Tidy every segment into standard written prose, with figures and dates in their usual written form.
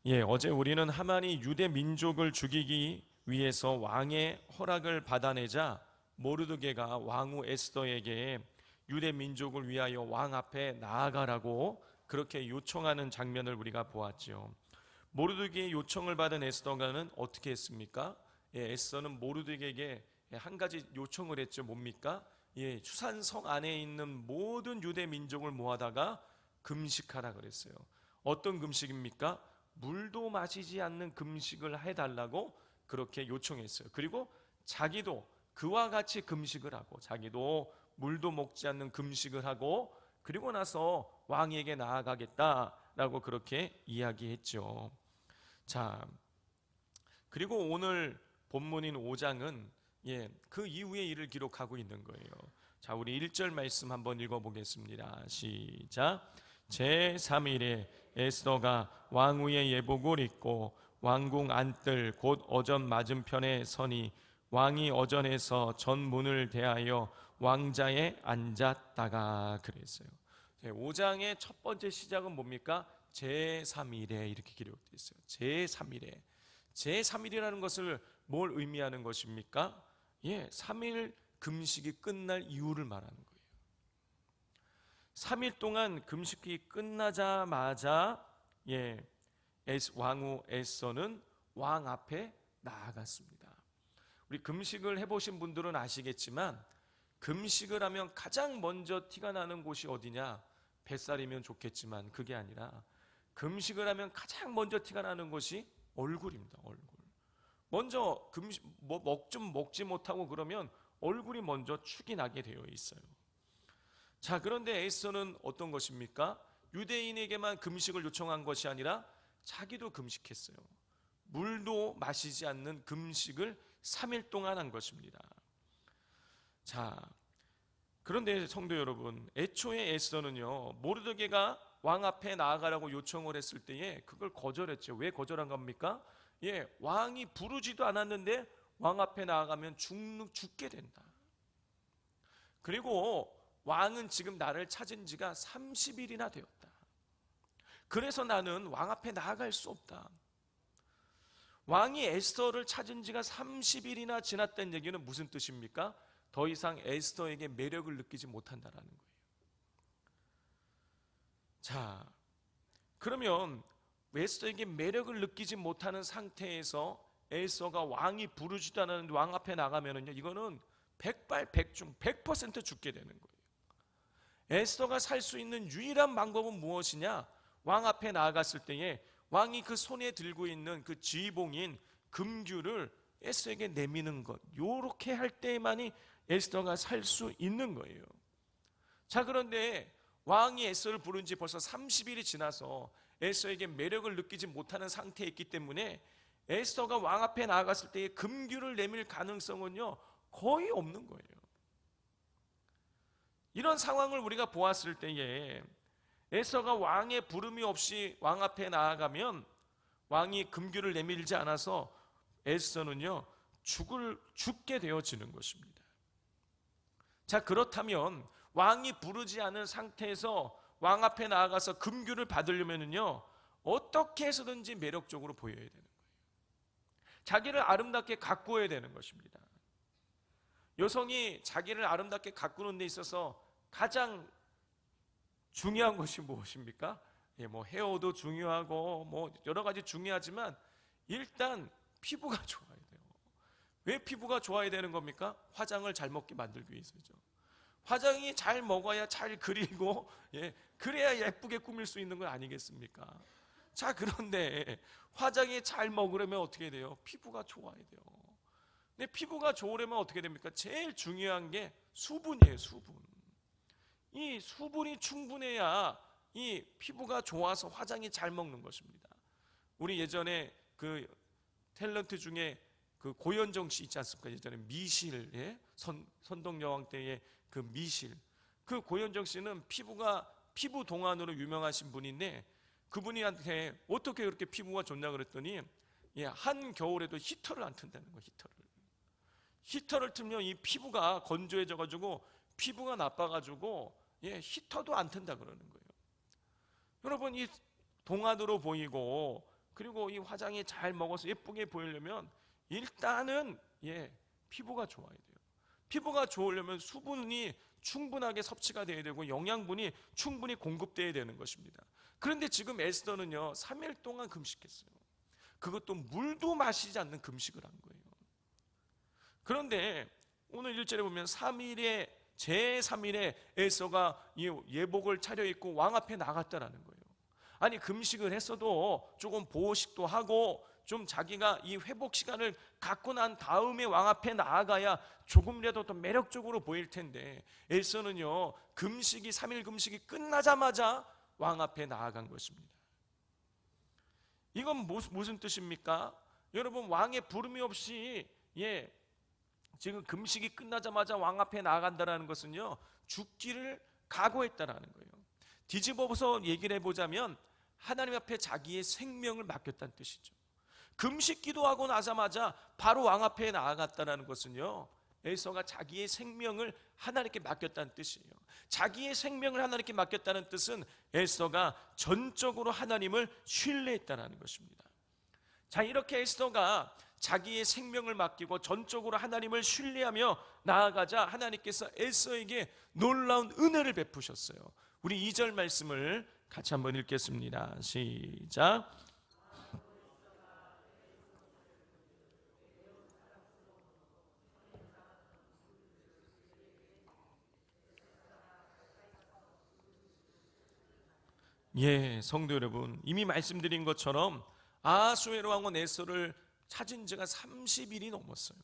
어제 우리는 하만이 유대 민족을 죽이기 위해서 왕의 허락을 받아내자 모르드게가 왕후 에스더에게 유대 민족을 위하여 왕 앞에 나아가라고 그렇게 요청하는 장면을 우리가 보았죠. 모르드게의 요청을 받은 에스더가는 어떻게 했습니까? 에스더는 모르드게에게 한 가지 요청을 했죠. 뭡니까? 수산성 안에 있는 모든 유대 민족을 모아다가 금식하라 그랬어요. 어떤 금식입니까? 물도 마시지 않는 금식을 해달라고 그렇게 요청했어요. 그리고 자기도 그와 같이 금식을 하고, 자기도 물도 먹지 않는 금식을 하고, 그리고 나서 왕에게 나아가겠다라고 그렇게 이야기했죠. 자, 그리고 오늘 본문인 5장은 그 이후의 일을 기록하고 있는 거예요. 자, 우리 1절 말씀 한번 읽어보겠습니다. 시작. 제3일에 에스더가 왕후의 예복을 입고 왕궁 안뜰 곧 어전 맞은편에 서니 왕이 어전에서 전문을 대하여 왕자에 앉았다가 그랬어요. 5장의 첫 번째 시작은 뭡니까? 제3일에 이렇게 기록되어 있어요. 제3일에. 제3일이라는 것을 뭘 의미하는 것입니까? 3일 금식이 끝날 이유를 말하는 거예요. 3일 동안 금식이 끝나자마자 왕후 에스더는 왕 앞에 나아갔습니다. 우리 금식을 해보신 분들은 아시겠지만 금식을 하면 가장 먼저 티가 나는 곳이 어디냐? 뱃살이면 좋겠지만 그게 아니라 금식을 하면 가장 먼저 티가 나는 것이 얼굴입니다. 얼굴. 먼저 좀 먹지 못하고 그러면 얼굴이 먼저 축이 나게 되어 있어요. 자, 그런데 에스더는 어떤 것입니까? 유대인에게만 금식을 요청한 것이 아니라 자기도 금식했어요. 물도 마시지 않는 금식을 3일 동안 한 것입니다. 자, 그런데 성도 여러분, 애초에 에스더는요, 모르드게가 왕 앞에 나아가라고 요청을 했을 때에 그걸 거절했죠. 왜 거절한 겁니까? 왕이 부르지도 않았는데 왕 앞에 나아가면 죽게 된다. 그리고 왕은 지금 나를 찾은 지가 30일이나 되었다. 그래서 나는 왕 앞에 나아갈 수 없다. 왕이 에스더를 찾은 지가 30일이나 지났다는 얘기는 무슨 뜻입니까? 더 이상 에스더에게 매력을 느끼지 못한다라는 거예요. 자, 그러면 에스더에게 매력을 느끼지 못하는 상태에서 에스더가 왕이 부르지도 않았는데 왕 앞에 나가면은요, 이거는 백발백중 100% 죽게 되는 거예요. 에스더가 살 수 있는 유일한 방법은 무엇이냐? 왕 앞에 나아갔을 때에 왕이 그 손에 들고 있는 그 지휘봉인 금규를 에스더에게 내미는 것, 요렇게 할 때만이 에스더가 살 수 있는 거예요. 자, 그런데 왕이 에스더를 부른 지 벌써 30일이 지나서 에스더에게 매력을 느끼지 못하는 상태에 있기 때문에 에스더가 왕 앞에 나아갔을 때에 금규를 내밀 가능성은요, 거의 없는 거예요. 이런 상황을 우리가 보았을 때에 에스더가 왕의 부름이 없이 왕 앞에 나아가면 왕이 금규를 내밀지 않아서 에스더는요, 죽게 되어지는 것입니다. 자, 그렇다면 왕이 부르지 않은 상태에서 왕 앞에 나아가서 금규를 받으려면요, 어떻게 해서든지 매력적으로 보여야 되는 거예요. 자기를 아름답게 가꾸어야 되는 것입니다. 여성이 자기를 아름답게 가꾸는 데 있어서 가장 중요한 것이 무엇입니까? 뭐 헤어도 중요하고 뭐 여러 가지 중요하지만 일단 피부가 좋아야 돼요. 왜 피부가 좋아야 되는 겁니까? 화장을 잘 먹게 만들기 위해서죠. 화장이 잘 먹어야 잘 그리고 그래야 예쁘게 꾸밀 수 있는 건 아니겠습니까? 자, 그런데 화장이 잘 먹으려면 어떻게 돼요? 피부가 좋아야 돼요. 근데 피부가 좋으려면 어떻게 됩니까? 제일 중요한 게 수분이에요. 수분. 이 수분이 충분해야 이 피부가 좋아서 화장이 잘 먹는 것입니다. 우리 예전에 그 탤런트 중에 그 고현정 씨 있지 않습니까? 예전에 미실, 선덕여왕 때의 그 미실. 그 고현정 씨는 피부 동안으로 유명하신 분인데 그분이한테 어떻게 그렇게 피부가 좋냐 그랬더니 한 겨울에도 히터를 안 튼다는 거예요. 히터를 틀면 이 피부가 건조해져 가지고 피부가 나빠 가지고 히터도 안 튼다 그러는 거예요. 여러분, 이 동안으로 보이고 그리고 이 화장이 잘 먹어서 예쁘게 보이려면 일단은 피부가 좋아야 돼요. 피부가 좋으려면 수분이 충분하게 섭취가 돼야 되고 영양분이 충분히 공급돼야 되는 것입니다. 그런데 지금 에스더는요 3일 동안 금식했어요. 그것도 물도 마시지 않는 금식을 한 거예요. 그런데 오늘 1절에 보면 3일에 제3일에 에스더가 예복을 차려입고 왕 앞에 나갔다라는 거예요. 아니 금식을 했어도 조금 보호식도 하고 좀 자기가 이 회복 시간을 갖고 난 다음에 왕 앞에 나아가야 조금이라도 더 매력적으로 보일 텐데 에스더는요 금식이 3일 금식이 끝나자마자 왕 앞에 나아간 것입니다. 이건 무슨 뜻입니까? 여러분 왕의 부름이 없이 지금 금식이 끝나자마자 왕 앞에 나아간다는 것은요 죽기를 각오했다라는 거예요. 뒤집어서 얘기를 해보자면 하나님 앞에 자기의 생명을 맡겼다는 뜻이죠. 금식 기도하고 나자마자 바로 왕 앞에 나아갔다는 것은요 에스더가 자기의 생명을 하나님께 맡겼다는 뜻이에요. 자기의 생명을 하나님께 맡겼다는 뜻은 에스더가 전적으로 하나님을 신뢰했다는 것입니다. 자, 이렇게 에스더가 자기의 생명을 맡기고 전적으로 하나님을 신뢰하며 나아가자 하나님께서 에스더에게 놀라운 은혜를 베푸셨어요. 우리 2절 말씀을 같이 한번 읽겠습니다. 시작. 성도 여러분, 이미 말씀드린 것처럼 아하수에로 왕은 에스더를 찾은 지가 30일이 넘었어요.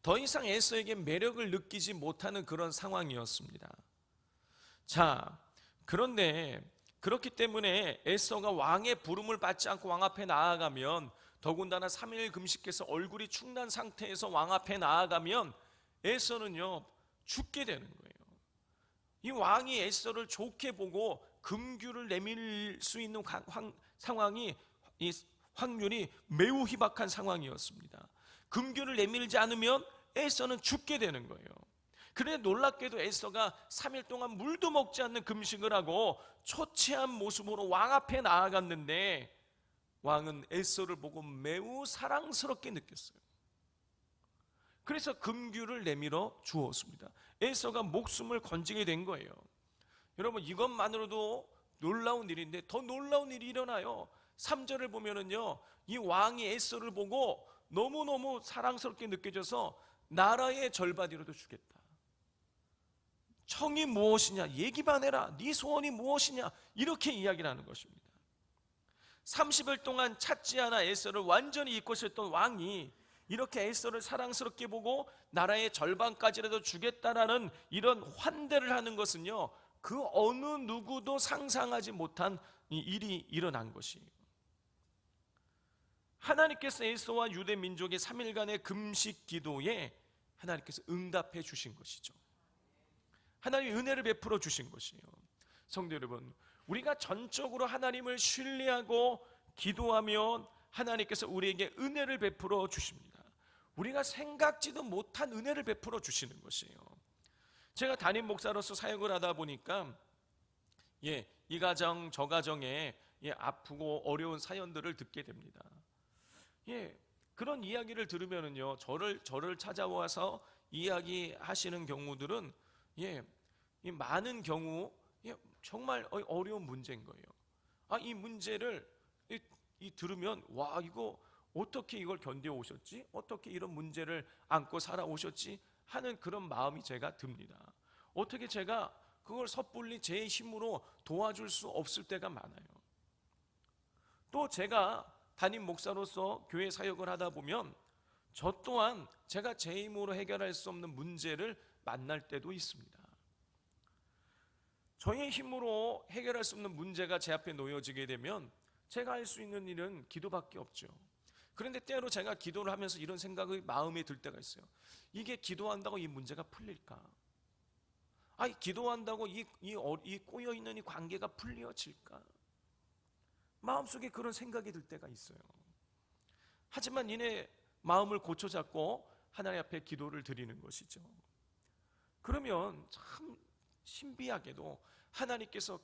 더 이상 에스더에게 매력을 느끼지 못하는 그런 상황이었습니다. 자, 그런데 그렇기 때문에 에스더가 왕의 부름을 받지 않고 왕 앞에 나아가면, 더군다나 3일 금식해서 얼굴이 축난 상태에서 왕 앞에 나아가면 에스더는요 죽게 되는 거예요. 이 왕이 에스더를 좋게 보고 금규를 내밀 수 있는 상황이, 이 확률이 매우 희박한 상황이었습니다. 금규를 내밀지 않으면 에스더는 죽게 되는 거예요. 그런데 놀랍게도 에스더가 3일 동안 물도 먹지 않는 금식을 하고 초췌한 모습으로 왕 앞에 나아갔는데 왕은 에스더를 보고 매우 사랑스럽게 느꼈어요. 그래서 금규를 내밀어 주었습니다. 에스더가 목숨을 건지게 된 거예요. 여러분, 이것만으로도 놀라운 일인데 더 놀라운 일이 일어나요. 3절을 보면은요 이 왕이 에스더를 보고 너무너무 사랑스럽게 느껴져서 나라의 절반이라도 주겠다. 청이 무엇이냐 얘기만 해라. 네 소원이 무엇이냐 이렇게 이야기를 하는 것입니다. 30일 동안 찾지 않아 에스더를 완전히 잊고 있었던 왕이 이렇게 에스더를 사랑스럽게 보고 나라의 절반까지라도 주겠다라는 이런 환대를 하는 것은요 그 어느 누구도 상상하지 못한 일이 일어난 것이에요. 하나님께서 에스더와 유대 민족의 3일간의 금식 기도에 하나님께서 응답해 주신 것이죠. 하나님의 은혜를 베풀어 주신 것이에요. 성도 여러분, 우리가 전적으로 하나님을 신뢰하고 기도하면 하나님께서 우리에게 은혜를 베풀어 주십니다. 우리가 생각지도 못한 은혜를 베풀어 주시는 것이에요. 제가 담임 목사로서 사역을 하다 보니까 이 가정 저 가정에 아프고 어려운 사연들을 듣게 됩니다. 그런 이야기를 들으면은요 저를 찾아와서 이야기하시는 경우들은 이 많은 경우 정말 어려운 문제인 거예요. 이 문제를 들으면 와, 이거 어떻게 이걸 견뎌 오셨지? 어떻게 이런 문제를 안고 살아오셨지? 하는 그런 마음이 제가 듭니다. 어떻게 제가 그걸 섣불리 제 힘으로 도와줄 수 없을 때가 많아요. 또 제가 담임 목사로서 교회 사역을 하다 보면 저 또한 제가 제 힘으로 해결할 수 없는 문제를 만날 때도 있습니다. 저의 힘으로 해결할 수 없는 문제가 제 앞에 놓여지게 되면 제가 할 수 있는 일은 기도밖에 없죠. 그런데 때로 제가 기도를 하면서 이런 생각이 마음에 들 때가 있어요. 이게 기도한다고 이 문제가 풀릴까? 기도한다고 이 꼬여있는 이 관계가 풀려질까? 마음속에 그런 생각이 들 때가 있어요. 하지만 이내 마음을 고쳐잡고 하나님 앞에 기도를 드리는 것이죠. 그러면 참 신비하게도 하나님께서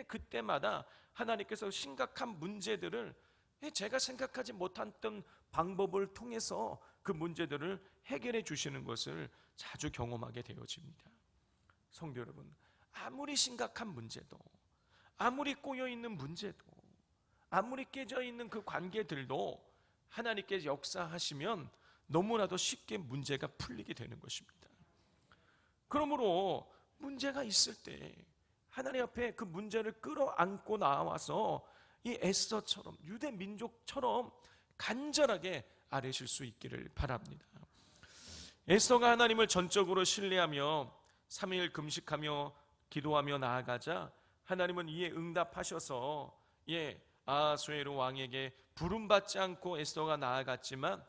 그때마다 하나님께서 심각한 문제들을 제가 생각하지 못했던 방법을 통해서 그 문제들을 해결해 주시는 것을 자주 경험하게 되어집니다. 성도 여러분, 아무리 심각한 문제도, 아무리 꼬여있는 문제도, 아무리 깨져있는 그 관계들도 하나님께서 역사하시면 너무나도 쉽게 문제가 풀리게 되는 것입니다. 그러므로 문제가 있을 때 하나님 앞에 그 문제를 끌어안고 나와서 이 에스더처럼, 유대 민족처럼 간절하게 아뢰실 수 있기를 바랍니다. 에스더가 하나님을 전적으로 신뢰하며 3일 금식하며 기도하며 나아가자 하나님은 이에 응답하셔서 아하수에로 왕에게 부름받지 않고 에스더가 나아갔지만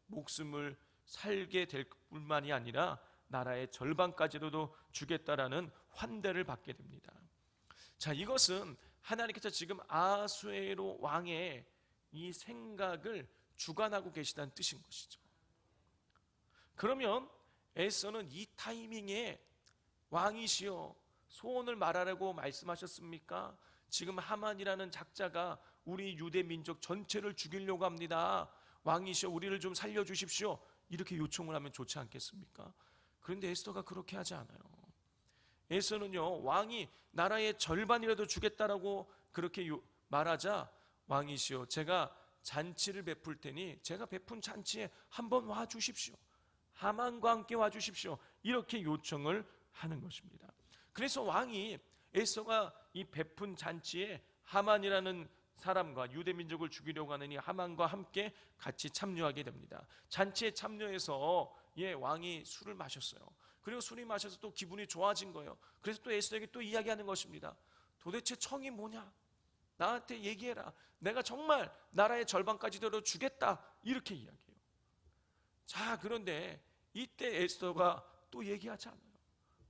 목숨을 살게 될 뿐만이 아니라 나라의 절반까지도 주겠다라는 환대를 받게 됩니다. 자, 이것은 하나님께서 지금 아하수에로 왕의 이 생각을 주관하고 계시다는 뜻인 것이죠. 그러면 에스더는 이 타이밍에 왕이시여 소원을 말하라고 말씀하셨습니까? 지금 하만이라는 작자가 우리 유대 민족 전체를 죽이려고 합니다. 왕이시여 우리를 좀 살려주십시오. 이렇게 요청을 하면 좋지 않겠습니까? 그런데 에스더가 그렇게 하지 않아요. 에스더는요, 왕이 나라의 절반이라도 주겠다라고 그렇게 말하자 왕이시여 제가 잔치를 베풀 테니 제가 베푼 잔치에 한번 와주십시오. 하만과 함께 와주십시오. 이렇게 요청을 하는 것입니다. 그래서 왕이 에스더가 이 베푼 잔치에 하만이라는 사람과 유대 민족을 죽이려고 하는 이 하만과 함께 같이 참여하게 됩니다. 잔치에 참여해서 왕이 술을 마셨어요. 그리고 술이 마셔서 또 기분이 좋아진 거예요. 그래서 또 에스더에게 또 이야기하는 것입니다. 도대체 청이 뭐냐? 나한테 얘기해라. 내가 정말 나라의 절반까지도 주겠다. 이렇게 이야기해요. 자, 그런데 이때 에스더가 또 얘기하지 않아요.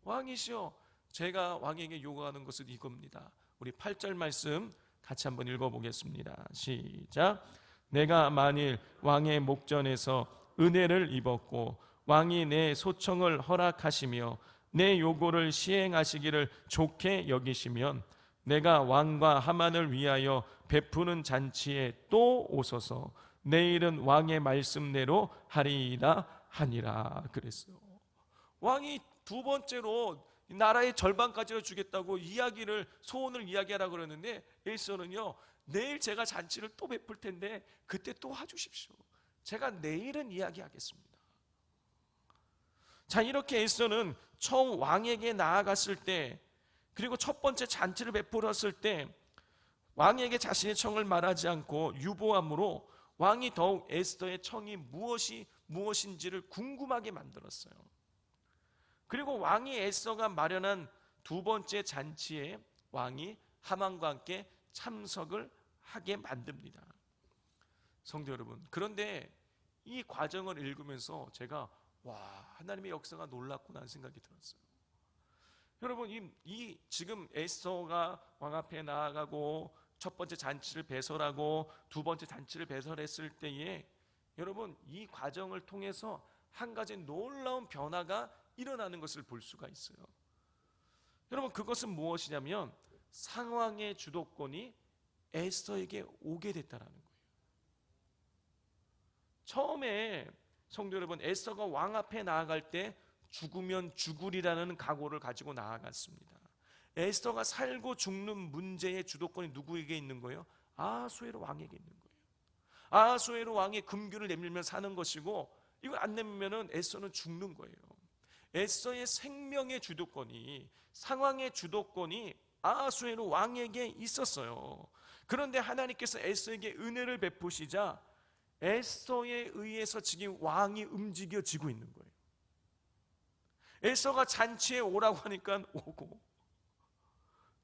왕이시여 제가 왕에게 요구하는 것은 이겁니다. 우리 8절 말씀 같이 한번 읽어보겠습니다. 시작. 내가 만일 왕의 목전에서 은혜를 입었고 왕이 내 소청을 허락하시며 내 요구를 시행하시기를 좋게 여기시면 내가 왕과 하만을 위하여 베푸는 잔치에 또 오소서. 내일은 왕의 말씀대로 하리이다 하니라 그랬어요. 왕이 두 번째로 나라의 절반까지를 주겠다고 소원을 이야기하라고 그러는데 에스더는요, 내일 제가 잔치를 또 베풀 텐데 그때 또 와주십시오. 제가 내일은 이야기하겠습니다. 자, 이렇게 에스더는 처음 왕에게 나아갔을 때, 그리고 첫 번째 잔치를 베풀었을 때 왕에게 자신의 청을 말하지 않고 유보함으로 왕이 더욱 에스더의 청이 무엇인지를 궁금하게 만들었어요. 그리고 왕이 에스더가 마련한 두 번째 잔치에 왕이 하만과 함께 참석을 하게 만듭니다. 성도 여러분, 그런데 이 과정을 읽으면서 제가 하나님의 역사가 놀랍구나 하는 생각이 들었어요. 여러분, 지금 에스더가 왕 앞에 나아가고 첫 번째 잔치를 배설하고 두 번째 잔치를 배설했을 때에 여러분, 이 과정을 통해서 한 가지 놀라운 변화가 일어나는 것을 볼 수가 있어요. 여러분, 그것은 무엇이냐면 상황의 주도권이 에스더에게 오게 됐다라는 거예요. 처음에 성도 여러분, 에스더가 왕 앞에 나아갈 때 죽으면 죽으리라는 각오를 가지고 나아갔습니다. 에스더가 살고 죽는 문제의 주도권이 누구에게 있는 거예요? 아하수에로 왕에게 있는 거예요. 아하수에로 왕의 금규를 내밀면 사는 것이고, 이걸 안 내밀면 에스더는 죽는 거예요. 에스더의 생명의 주도권이, 상황의 주도권이 아하수에로 왕에게 있었어요. 그런데 하나님께서 에스더에게 은혜를 베푸시자 에스더에 의해서 지금 왕이 움직여지고 있는 거예요. 에스더가 잔치에 오라고 하니까 오고,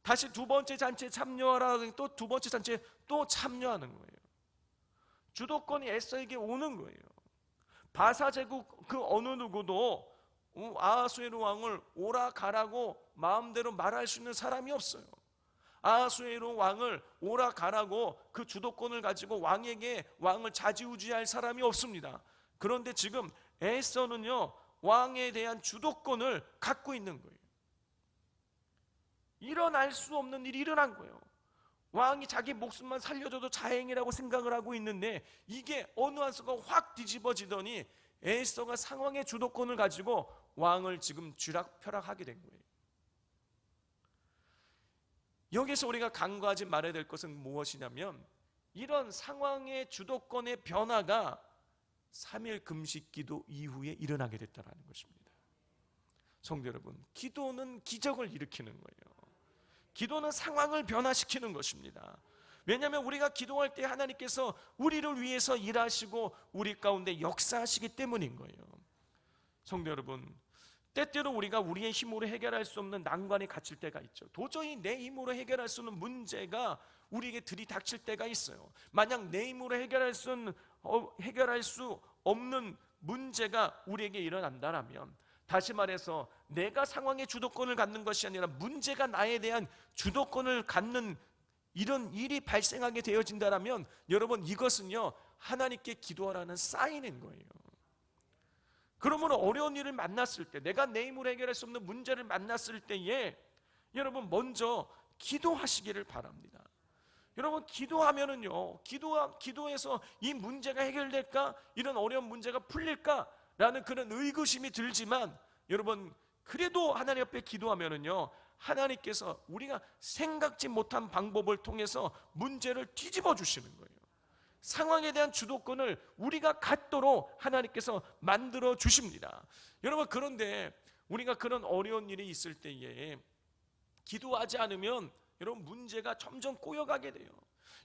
다시 두 번째 잔치에 참여하라 하니 또 두 번째 잔치에 또 참여하는 거예요. 주도권이 에스더에게 오는 거예요. 바사 제국 그 어느 누구도 아하수에로 왕을 오라 가라고 마음대로 말할 수 있는 사람이 없어요. 아하수에로 왕을 오라 가라고 그 주도권을 가지고 왕을 좌지우지할 사람이 없습니다. 그런데 지금 에스더는요, 왕에 대한 주도권을 갖고 있는 거예요. 일어날 수 없는 일이 일어난 거예요. 왕이 자기 목숨만 살려줘도 자행이라고 생각을 하고 있는데 이게 어느 한 순간 확 뒤집어지더니 에스더가 상황의 주도권을 가지고 왕을 지금 쥐락펴락하게 된 거예요. 여기서 우리가 간과하지 말아야 될 것은 무엇이냐면 이런 상황의 주도권의 변화가 3일 금식 기도 이후에 일어나게 됐다는 것입니다. 성도 여러분, 기도는 기적을 일으키는 거예요. 기도는 상황을 변화시키는 것입니다. 왜냐하면 우리가 기도할 때 하나님께서 우리를 위해서 일하시고 우리 가운데 역사하시기 때문인 거예요. 성도 여러분, 때때로 우리가 우리의 힘으로 해결할 수 없는 난관에 갇힐 때가 있죠. 도저히 내 힘으로 해결할 수 없는 문제가 우리에게 들이닥칠 때가 있어요. 만약 내 힘으로 해결할 수 없는 문제가 우리에게 일어난다면, 다시 말해서 내가 상황의 주도권을 갖는 것이 아니라 문제가 나에 대한 주도권을 갖는 이런 일이 발생하게 되어진다면 여러분, 이것은요 하나님께 기도하라는 사인인 거예요. 그러므로 어려운 일을 만났을 때, 내가 내 힘으로 해결할 수 없는 문제를 만났을 때에 여러분 먼저 기도하시기를 바랍니다. 여러분, 기도하면은요, 기도해서 이 문제가 해결될까? 이런 어려운 문제가 풀릴까? 라는 그런 의구심이 들지만 여러분, 그래도 하나님 앞에 기도하면은요, 하나님께서 우리가 생각지 못한 방법을 통해서 문제를 뒤집어 주시는 거예요. 상황에 대한 주도권을 우리가 갖도록 하나님께서 만들어 주십니다. 여러분, 그런데 우리가 그런 어려운 일이 있을 때에 기도하지 않으면 여러분 문제가 점점 꼬여가게 돼요.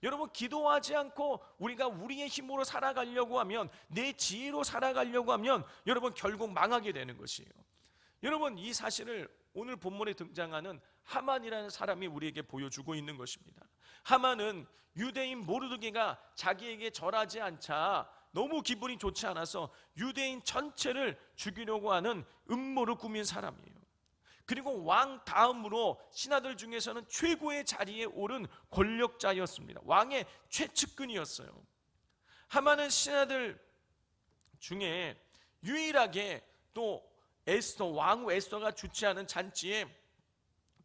여러분, 기도하지 않고 우리가 우리의 힘으로 살아가려고 하면, 내 지혜로 살아가려고 하면 여러분 결국 망하게 되는 것이에요. 여러분, 이 사실을 오늘 본문에 등장하는 하만이라는 사람이 우리에게 보여주고 있는 것입니다. 하만은 유대인 모르드게가 자기에게 절하지 않자 너무 기분이 좋지 않아서 유대인 전체를 죽이려고 하는 음모를 꾸민 사람이에요. 그리고 왕 다음으로 신하들 중에서는 최고의 자리에 오른 권력자였습니다. 왕의 최측근이었어요. 하만은 신하들 중에 유일하게 또 왕후 에스더가 주최하는 잔치에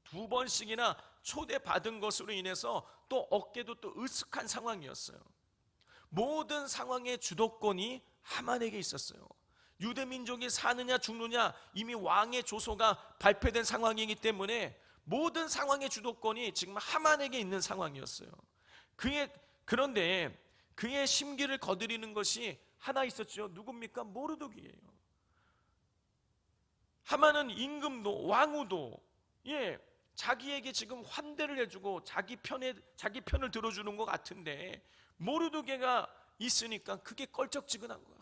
2번씩이나 초대받은 것으로 인해서 또 어깨도 또 으슥한 상황이었어요. 모든 상황의 주도권이 하만에게 있었어요. 유대 민족이 사느냐 죽느냐 이미 왕의 조소가 발표된 상황이기 때문에 모든 상황의 주도권이 지금 하만에게 있는 상황이었어요. 그런데 그의 심기를 거드리는 것이 하나 있었죠. 누굽니까? 모르드게예요. 하만은 임금도 왕후도 자기에게 지금 환대를 해주고 자기 편을 들어주는 것 같은데, 모르드게가 있으니까 그게 껄쩍지근한 거야.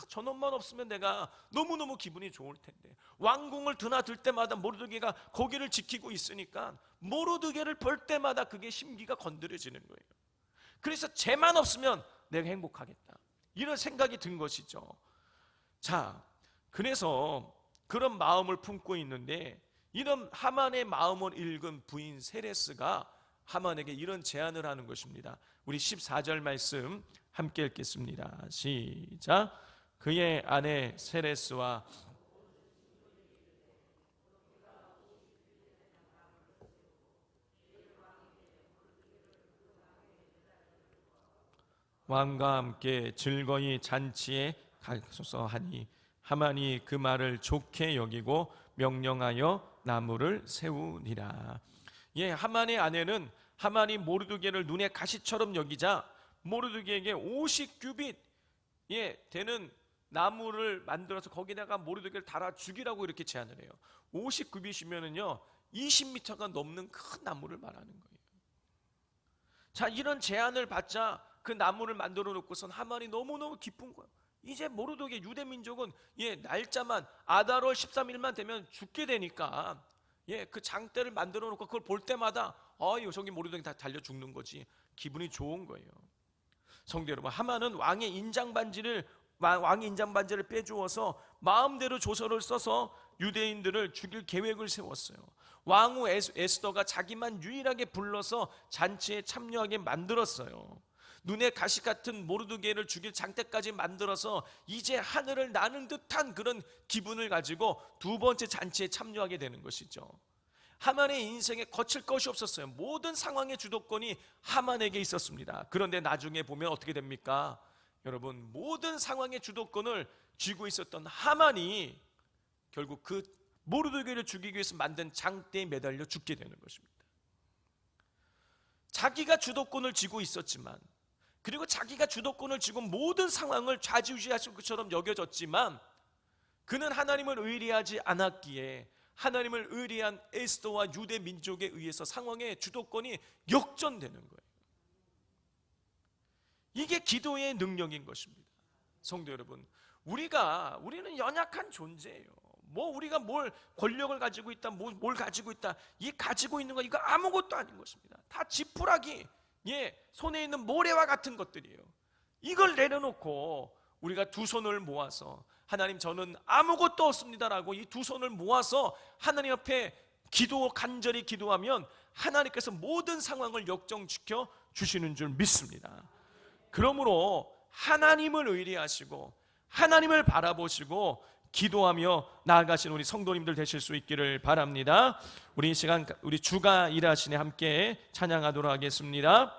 저놈만 없으면 내가 너무너무 기분이 좋을 텐데. 왕궁을 드나들 때마다 모르드게가 거기를 지키고 있으니까 모르드게를 볼 때마다 그게 심기가 건드려지는 거예요. 그래서 쟤만 없으면 내가 행복하겠다, 이런 생각이 든 것이죠. 자, 그래서 그런 마음을 품고 있는데, 이런 하만의 마음을 읽은 부인 세레스가 하만에게 이런 제안을 하는 것입니다. 우리 14절 말씀 함께 읽겠습니다. 시작. 그의 아내 세레스와 왕과 함께 즐거이 잔치에 가소서 하니, 하만이 그 말을 좋게 여기고 명령하여 나무를 세우니라. 하만의 아내는 하만이 모르드게를 눈에 가시처럼 여기자 모르드게에게 50규빗 되는 나무를 만들어서 거기다가 모르드게를 달아 죽이라고 이렇게 제안을 해요. 50규빗이면은요 20m가 넘는 큰 나무를 말하는 거예요. 자, 이런 제안을 받자 그 나무를 만들어 놓고선 하만이 너무너무 기쁜 거예요. 이제 모르드게 유대 민족은 날짜만 아달월 13일만 되면 죽게 되니까 그 장대를 만들어 놓고 그걸 볼 때마다 저기 모르드게 다 달려 죽는 거지. 기분이 좋은 거예요. 성도 여러분, 하만은 왕의 인장 반지를 빼주어서 마음대로 조서를 써서 유대인들을 죽일 계획을 세웠어요. 왕후 에스더가 자기만 유일하게 불러서 잔치에 참여하게 만들었어요. 눈에 가시 같은 모르드게를 죽일 장대까지 만들어서 이제 하늘을 나는 듯한 그런 기분을 가지고 두 번째 잔치에 참여하게 되는 것이죠. 하만의 인생에 거칠 것이 없었어요. 모든 상황의 주도권이 하만에게 있었습니다. 그런데 나중에 보면 어떻게 됩니까? 여러분, 모든 상황의 주도권을 쥐고 있었던 하만이 결국 그 모르드게를 죽이기 위해서 만든 장대에 매달려 죽게 되는 것입니다. 자기가 주도권을 쥐고 있었지만, 그리고 자기가 주도권을 쥐고 모든 상황을 좌지우지하실 것처럼 여겨졌지만, 그는 하나님을 의뢰하지 않았기에 하나님을 의뢰한 에스더와 유대 민족에 의해서 상황의 주도권이 역전되는 거예요. 이게 기도의 능력인 것입니다. 성도 여러분, 우리는 연약한 존재예요. 우리가 뭘 권력을 가지고 있다, 뭘 가지고 있다, 이 가지고 있는 거 이거 아무것도 아닌 것입니다. 다 지푸라기, 손에 있는 모래와 같은 것들이에요. 이걸 내려놓고 우리가 두 손을 모아서 하나님, 저는 아무것도 없습니다라고 이 두 손을 모아서 하나님 앞에 간절히 기도하면 하나님께서 모든 상황을 역정시켜 주시는 줄 믿습니다. 그러므로 하나님을 의뢰하시고 하나님을 바라보시고 기도하며 나아가신 우리 성도님들 되실 수 있기를 바랍니다. 우리 이 시간 우리 주가 일하시네 함께 찬양하도록 하겠습니다.